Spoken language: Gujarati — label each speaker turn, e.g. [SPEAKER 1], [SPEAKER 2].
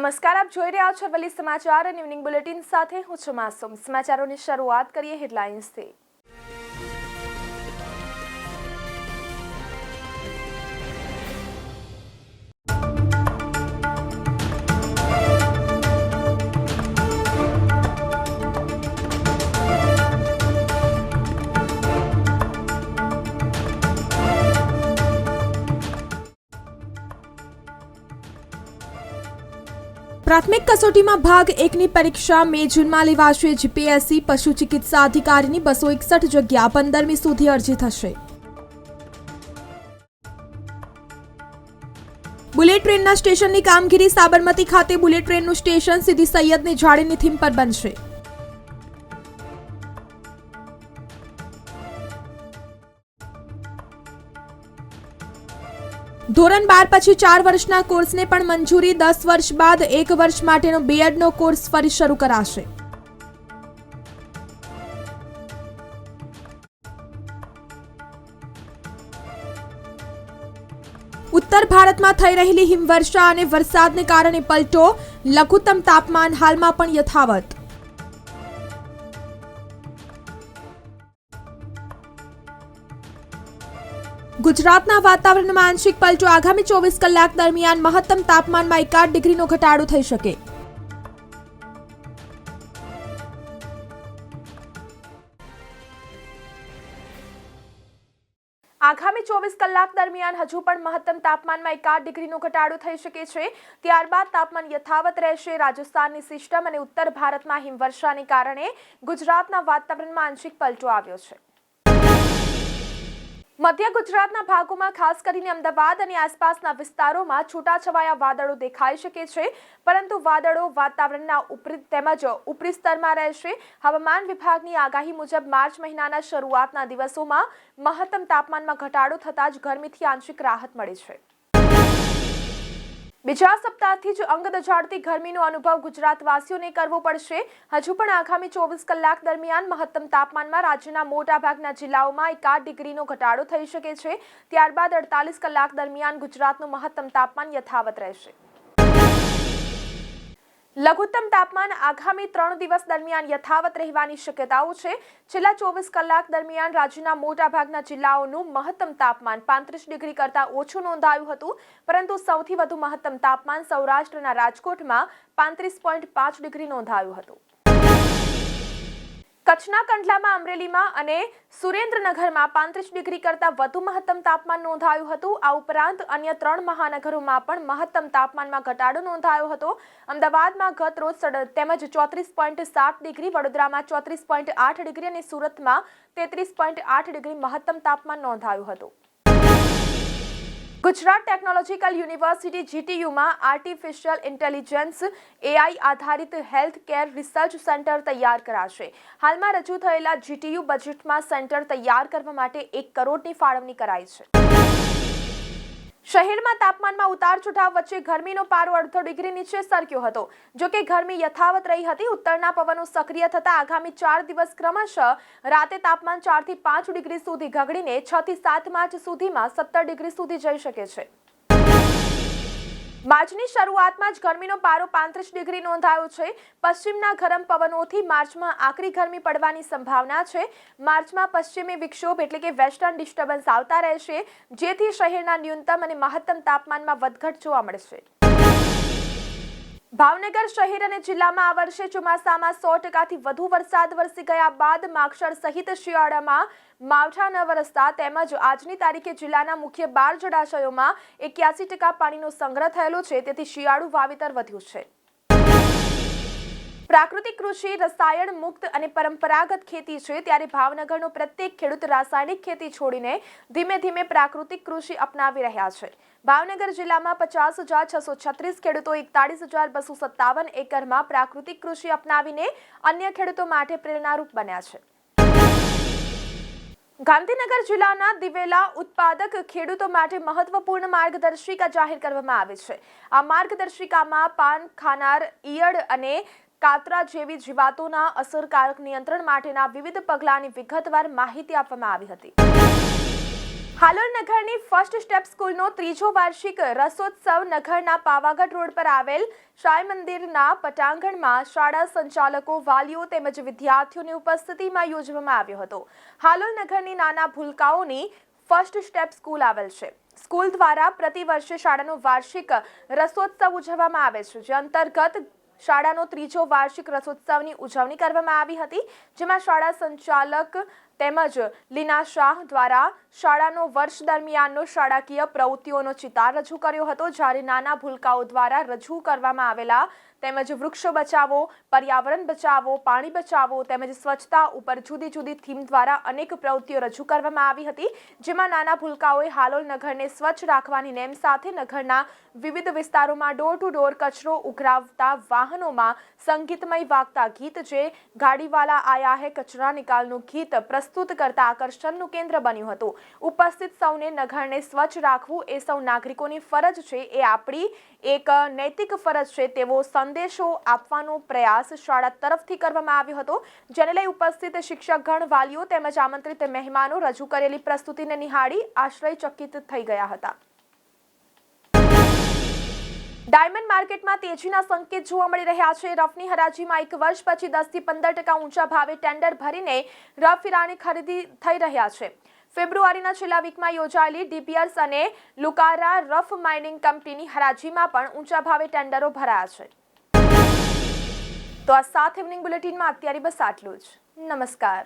[SPEAKER 1] નમસ્કાર, આપ જોઈ રહ્યા છો વલી સમાચાર અને ઇવનિંગ બુલેટિન સાથે હું છું માસૂમ। સમાચારોની શરૂઆત કરીએ હેડલાઇન્સથી। પ્રાથમિક કસોટીમાં ભાગ 1ની પરીક્ષા મે જૂનમાં લેવાશે। જીપીએસસી પશુ ચિકિત્સા અધિકારીની 261 જગ્યા 15મી સુધી અરજી થશે। બુલેટ ટ્રેનના સ્ટેશનની કામગીરી સાબરમતી ખાતે બુલેટ ટ્રેનનું સ્ટેશન સીદી સૈયદની જાળીની થીમ પર બનશે। ધોરણ 12 પછી 4 વર્ષના કોર્સને પણ મંજૂરી। 10 વર્ષ બાદ 1 વર્ષ માટેનો બીએડનો કોર્સ ફરી શરૂ કરાશે। ઉત્તર ભારતમાં થઈ રહેલી હિમવર્ષા અને વરસાદને કારણે પલટો। લઘુત્તમ તાપમાન હાલમાં પણ યથાવત। ગુજરાતના વાતાવરણમાં આંશિક પલટો। આગામી 24 કલાક દરમિયાન મહત્તમ તાપમાનમાં 1 ડિગ્રીનો ઘટાડો થઈ શકે। આગામી 24 કલાક દરમિયાન હજુ પણ મહત્તમ તાપમાનમાં 1 ડિગ્રીનો ઘટાડો થઈ શકે છે। ત્યારબાદ તાપમાન યથાવત રહેશે। રાજસ્થાનની સિસ્ટમ અને ઉત્તર ભારતમાં હિમવર્ષાને કારણે ગુજરાતના વાતાવરણમાં આંશિક પલટો આવ્યો છે। મધ્ય ગુજરાતના ભાગોમાં ખાસ કરીને અમદાવાદ અને આસપાસના વિસ્તારોમાં છૂટાછવાયા વાદળો દેખાઈ શકે છે, પરંતુ વાદળો વાતાવરણના ઉપરી સ્તરમાં રહેશે। હવામાન વિભાગની આગાહી મુજબ માર્ચ મહિનાના શરૂઆતના દિવસોમાં મહત્તમ તાપમાનમાં ઘટાડો થતાં જ ગરમીથી આંશિક રાહત મળી છે। બીજા સપ્તાહથી જ અંગ દઝાડતી ગરમીનો અનુભવ ગુજરાતવાસીઓને કરવો પડશે। હજુ પણ આગામી 24 કલાક દરમિયાન મહત્તમ તાપમાનમાં રાજ્યના મોટાભાગના જિલ્લાઓમાં 1 ડિગ્રીનો ઘટાડો થઈ શકે છે। ત્યારબાદ 48 કલાક દરમિયાન ગુજરાતનું મહત્તમ તાપમાન યથાવત રહેશે। લઘુત્તમ તાપમાન આગામી 3 દિવસ દરમિયાન યથાવત રહેવાની શક્યતાઓ છે। છેલ્લા 24 કલાક દરમિયાન રાજ્યના મોટાભાગના જિલ્લાઓનું મહત્તમ તાપમાન 35 ડિગ્રી કરતાં ઓછું નોંધાયું હતું, પરંતુ સૌથી વધુ મહત્તમ તાપમાન સૌરાષ્ટ્રના રાજકોટમાં 35.5 ડિગ્રી નોંધાયું હતું। કચ્છના કંડલામાં, અમરેલીમાં અને સુરેન્દ્રનગરમાં 35 ડિગ્રી કરતાં વધુ મહત્તમ તાપમાન નોંધાયું હતું। આ ઉપરાંત અન્ય 3 મહાનગરોમાં પણ મહત્તમ તાપમાનમાં ઘટાડો નોંધાયો હતો। અમદાવાદમાં ગત રોજ તેમજ 34.7 ડિગ્રી, વડોદરામાં 34.8 ડિગ્રી અને સુરતમાં 33.8 ડિગ્રી મહત્તમ તાપમાન નોંધાયું હતું। ગુજરાત ટેકનોલોજીકલ યુનિવર્સિટી જીટીયુમાં આર્ટિફિશિયલ ઇન્ટેલિજન્સ એઆઈ આધારિત હેલ્થ કેર રિસર્ચ સેન્ટર તૈયાર કરાશે। હાલમાં રજૂ થયેલા જીટીયુ બજેટમાં સેન્ટર તૈયાર કરવા માટે 1 કરોડની ફાળવણી કરાઈ છે। શહેરમાં તાપમાનમાં ઉતાર ચઢાવ વચ્ચે ગરમીનો પારો અડધો ડિગ્રી નીચે સરક્યો હતો। જોકે ગરમી યથાવત રહી હતી। ઉત્તરના પવનો સક્રિય થતા આગામી 4 દિવસ ક્રમશઃ રાતે તાપમાન 4 થી 5 ડિગ્રી સુધી ઘટીને 6 થી 7 માર્ચ સુધીમાં 17 ડિગ્રી સુધી જઈ શકે છે। માર્ચની શરૂઆતમાં જ ગરમીનો પારો 35 ડિગ્રી નોંધાયો છે। પશ્ચિમના ગરમ પવનોથી માર્ચમાં આકરી ગરમી પડવાની સંભાવના છે। માર્ચમાં પશ્ચિમી વિક્ષોભ એટલે કે વેસ્ટર્ન ડિસ્ટર્બન્સ આવતા રહેશે, જેથી શહેરના ન્યૂનતમ અને મહત્તમ તાપમાનમાં વધઘટ જોવા મળશે। ભાવનગર શહેર અને જિલ્લામાં આ વર્ષે ચોમાસામાં 100%થી વધુ વરસાદ વરસી ગયા બાદ માગશળ સહિત શિયાળામાં માવઠા ન વરસતા તેમજ આજની તારીખે જિલ્લાના મુખ્ય 12 જળાશયોમાં 81% પાણીનો સંગ્રહ થયેલો છે, તેથી શિયાળુ વાવેતર વધ્યું છે। પ્રાકૃતિક કૃષિ રસાયણ મુક્ત અને પરંપરાગત ખેતી છે, ત્યારે ભાવનગરનો પ્રત્યેક ખેડૂત રાસાયણિક ખેતી છોડીને ધીમે ધીમે પ્રાકૃતિક કૃષિ અપનાવી રહ્યા છે। ભાવનગર જિલ્લામાં 50,636 ખેડૂતો 41,257 એકરમાં પ્રાકૃતિક કૃષિ અપનાવીને અન્ય ખેડૂતો માટે પ્રેરણારૂપ બન્યા છે। ગાંધીનગર જિલ્લાના દિવેલા ઉત્પાદક ખેડૂતો માટે મહત્વપૂર્ણ માર્ગદર્શિકા જાહેર કરવામાં આવી છે। આ માર્ગદર્શિકામાં પાન ખાનાર ઈયળ અને કાતરા જેવી જીવાતોના અસરકારક નિયંત્રણ માટેના વિવિધ પગલાંની વિગતવાર માહિતી આપવામાં આવી હતી। હાલોલ નગરની ફર્સ્ટ સ્ટેપ સ્કૂલનો ત્રીજો વાર્ષિક રસોત્સવ નગરના પાવાગઢ રોડ પર આવેલ સાંઈ મંદિરના પટાંગણમાં શાળા સંચાલકો, વાલીઓ તેમજ વિદ્યાર્થીઓની ઉપસ્થિતિમાં યોજવામાં આવ્યો હતો. હાલોલ નગરની નાના ભૂલકાઓની ફર્સ્ટ સ્ટેપ સ્કૂલ આવેલ છે. સ્કૂલ દ્વારા પ્રતિ વર્ષે શાળાનો વાર્ષિક રસોત્સવ ઉજવવામાં આવે છે, જે અંતર્ગત શાળાનો ત્રીજો વાર્ષિક રસોત્સવની ઉજવણી કરવામાં આવી હતી, જેમાં શાળા સંચાલક તેમજ લીના શાહ દ્વારા શાળાનો વર્ષ દરમિયાનનો શાળાકીય પ્રવૃત્તિઓનો ચિતાર રજૂ કર્યો હતો, જ્યારે નાના ભૂલકાઓ દ્વારા રજૂ કરવામાં આવેલા તેમજ વૃક્ષો બચાવો, પર્યાવરણ બચાવો, પાણી બચાવો તેમજ સ્વચ્છતા ઉપર જુદી જુદી થીમ દ્વારા અનેક પ્રવૃત્તિઓ રજૂ કરવામાં આવી હતી, જેમાં નાના ભૂલકાઓએ હાલોલ નગરને સ્વચ્છ રાખવાની નેમ સાથે નગરના વિવિધ વિસ્તારોમાં ડોર ટુ ડોર કચરો ઉઘરાવતા વાહનોમાં સંગીતમય વાગતા ગીત, જે ગાડીવાલા આયા હે કચરા નિકાલનું ગીત પ્રસ્તુત કરતા આકર્ષણનું કેન્દ્ર બન્યું હતું. ઉપસ્થિત સૌને નગરને સ્વચ્છ રાખવું એ સૌ નાગરિકોની ફરજ છે, એ આપણી એક નૈતિક ફરજ છે તેવો સંદેશો આપવાનો પ્રયાસ શાળા તરફથી કરવામાં આવ્યો હતો, જેને લઈ ઉપસ્થિત શિક્ષકગણ, વાલીઓ તેમજ આમંત્રિત મહેમાનો રજૂ કરેલી પ્રસ્તુતિને નિહાળી આશ્ચર્યચકિત થઈ ગયા હતા. ડાયમંડ માર્કેટમાં તેજીના સંકેત જોવા મળી રહ્યા છે. રફની હરાજીમાં એક વર્ષ પછી 10 થી 15% ઊંચા ભાવે ટેન્ડર ભરીને રફ હીરાની ખરીદી થઈ રહ્યા છે. ફેબ્રુઆરીના છેલ્લા વીકમાં યોજાયેલી ડીપીઆર્સ અને લુકારા રફ માઇનિંગ કંપનીની હરાજીમાં પણ ઊંચા ભાવે ટેન્ડરો ભરાયા છે. તો આ સાથે ઇવનિંગ બુલેટિનમાં અત્યારે બસ આટલું જ. નમસ્કાર.